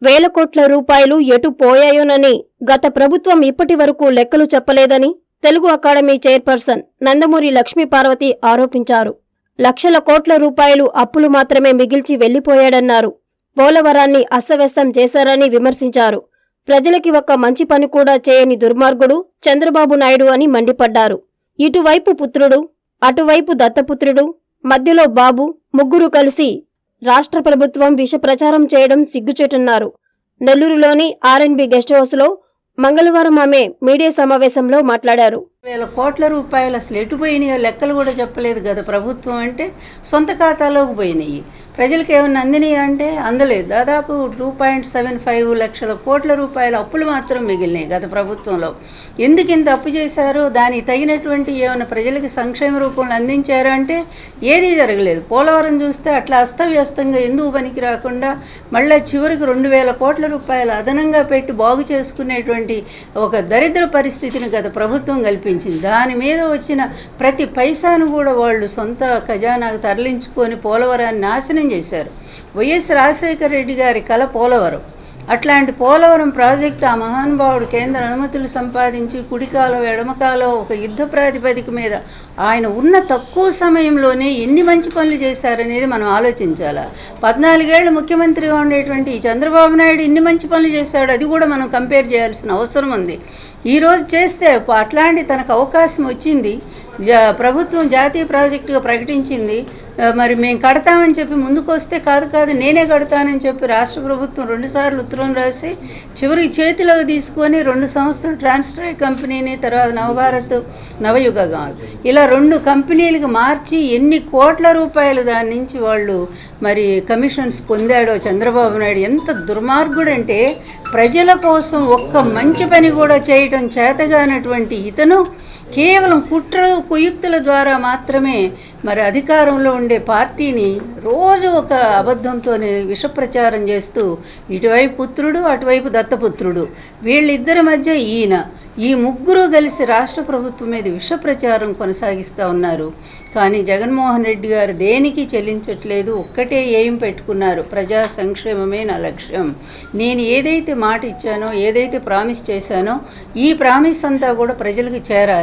వేల కోట్ల రూపాయలు ఎటు పోయాయోనని గత ప్రభుత్వం ఇప్పటి వరకు లెక్కలు చెప్పలేదని తెలుగు అకాడమీ చైర్పర్సన్ నందమూరి లక్ష్మీపార్వతి ఆరోపించారు. లక్షల కోట్ల రూపాయలు అప్పులు మాత్రమే మిగిల్చి వెళ్లిపోయాడన్నారు. పోలవరాన్ని అస్తవ్యస్తం చేశారని విమర్శించారు. ప్రజలకి ఒక్క మంచి పని కూడా చేయని దుర్మార్గుడు చంద్రబాబు నాయుడు అని మండిపడ్డారు. ఇటువైపు పుత్రుడు, అటువైపు దత్తపుత్రుడు, మధ్యలో బాబు ముగ్గురు కలిసి రాష్ట్ర ప్రభుత్వం విష ప్రచారం చేయడం సిగ్గుచేటన్నారు. నెల్లూరులోని ఆర్ఎన్బి గెస్ట్ హౌస్లో మంగళవారం ఆమె మీడియా సమావేశంలో మాట్లాడారు. వేల కోట్ల రూపాయలు అసలు ఎటు పోయినాయో లెక్కలు కూడా చెప్పలేదు గత ప్రభుత్వం. అంటే సొంత ఖాతాలోకి పోయినాయి. ప్రజలకు ఏమన్నా అందినాయి అంటే అందలేదు. దాదాపు 2.75 లక్షల కోట్ల రూపాయల అప్పులు మాత్రం మిగిలినాయి గత ప్రభుత్వంలో. ఎందుకు ఇంత అప్పు చేశారో దానికి తగినటువంటి ఏమైనా ప్రజలకు సంక్షేమ రూపంలో అందించారు అంటే ఏదీ జరగలేదు. పోలవరం చూస్తే అట్లా అస్తవ్యస్తంగా ఎందుకు పనికి రాకుండా మళ్ళీ చివరికి 2,000 కోట్ల రూపాయలు అదనంగా పెట్టి బాగు చేసుకునేటువంటి ఒక దరిద్ర పరిస్థితిని గత ప్రభుత్వం కల్పించింది. దాని మీద వచ్చిన ప్రతి పైసాను కూడా వాళ్ళు సొంత ఖజానాకు తరలించుకొని పోలవరాన్ని నాశనం చేశారు. వైఎస్ రాజశేఖర రెడ్డి గారి కల పోలవరం. అట్లాంటి పోలవరం ప్రాజెక్టు ఆ మహానుభావుడు కేంద్ర అనుమతులు సంపాదించి కుడికాలో ఎడమకాలో ఒక యుద్ధ ప్రాతిపదిక మీద ఆయన ఉన్న తక్కువ సమయంలోనే ఎన్ని మంచి పనులు చేశారనేది మనం ఆలోచించాలి. 14 ఏళ్ళు ముఖ్యమంత్రిగా ఉండేటువంటి ఈ చంద్రబాబు నాయుడు ఎన్ని మంచి పనులు చేశాడు, అది కూడా మనం కంపేర్ చేయాల్సిన అవసరం ఉంది. ఈరోజు చేస్తే అట్లాంటి తనకు అవకాశం వచ్చింది. ప్రభుత్వం జాతీయ ప్రాజెక్టుగా ప్రకటించింది. మరి మేము కడతామని చెప్పి ముందుకు వస్తే కాదు నేనే కడతానని చెప్పి రాష్ట్ర ప్రభుత్వం 2 సార్లు ఉత్తరం రాసి చివరికి చేతిలోకి తీసుకొని 2 సంస్థలు ట్రాన్స్ట్రాయ్ కంపెనీని, తర్వాత నవభారత్, నవయుగగాన్ ఇలా 2 కంపెనీలకు మార్చి ఎన్ని కోట్ల రూపాయలు దాని నుంచి వాళ్ళు మరి కమిషన్స్ పొందాడో చంద్రబాబు నాయుడు. ఎంత దుర్మార్గుడంటే ప్రజల కోసం ఒక్క మంచి పని కూడా చేయటం చేతగానటువంటి ఇతను కేవలం కుట్రలు కుయుక్తుల ద్వారా మాత్రమే మరి అధికారంలో ఉండే పార్టీని రోజు ఒక అబద్ధంతోనే విషప్రచారం చేస్తూ ఇటువైపు పుత్రుడు, అటువైపు దత్తపుత్రుడు, వీళ్ళిద్దరి మధ్య ఈయన, ఈ ముగ్గురు కలిసి రాష్ట్ర ప్రభుత్వం మీద విషప్రచారం కొనసాగిస్తూ ఉన్నారు. కానీ జగన్మోహన్ రెడ్డి గారు దేనికి చెల్లించట్లేదు. ఒక్కటే ఏం పెట్టుకున్నారు, ప్రజా సంక్షేమమే నా లక్ష్యం. నేను ఏదైతే మాట ఇచ్చానో, ఏదైతే ప్రామిస్ చేశానో ఈ ప్రామిస్ అంతా కూడా ప్రజలకు చేరాలి.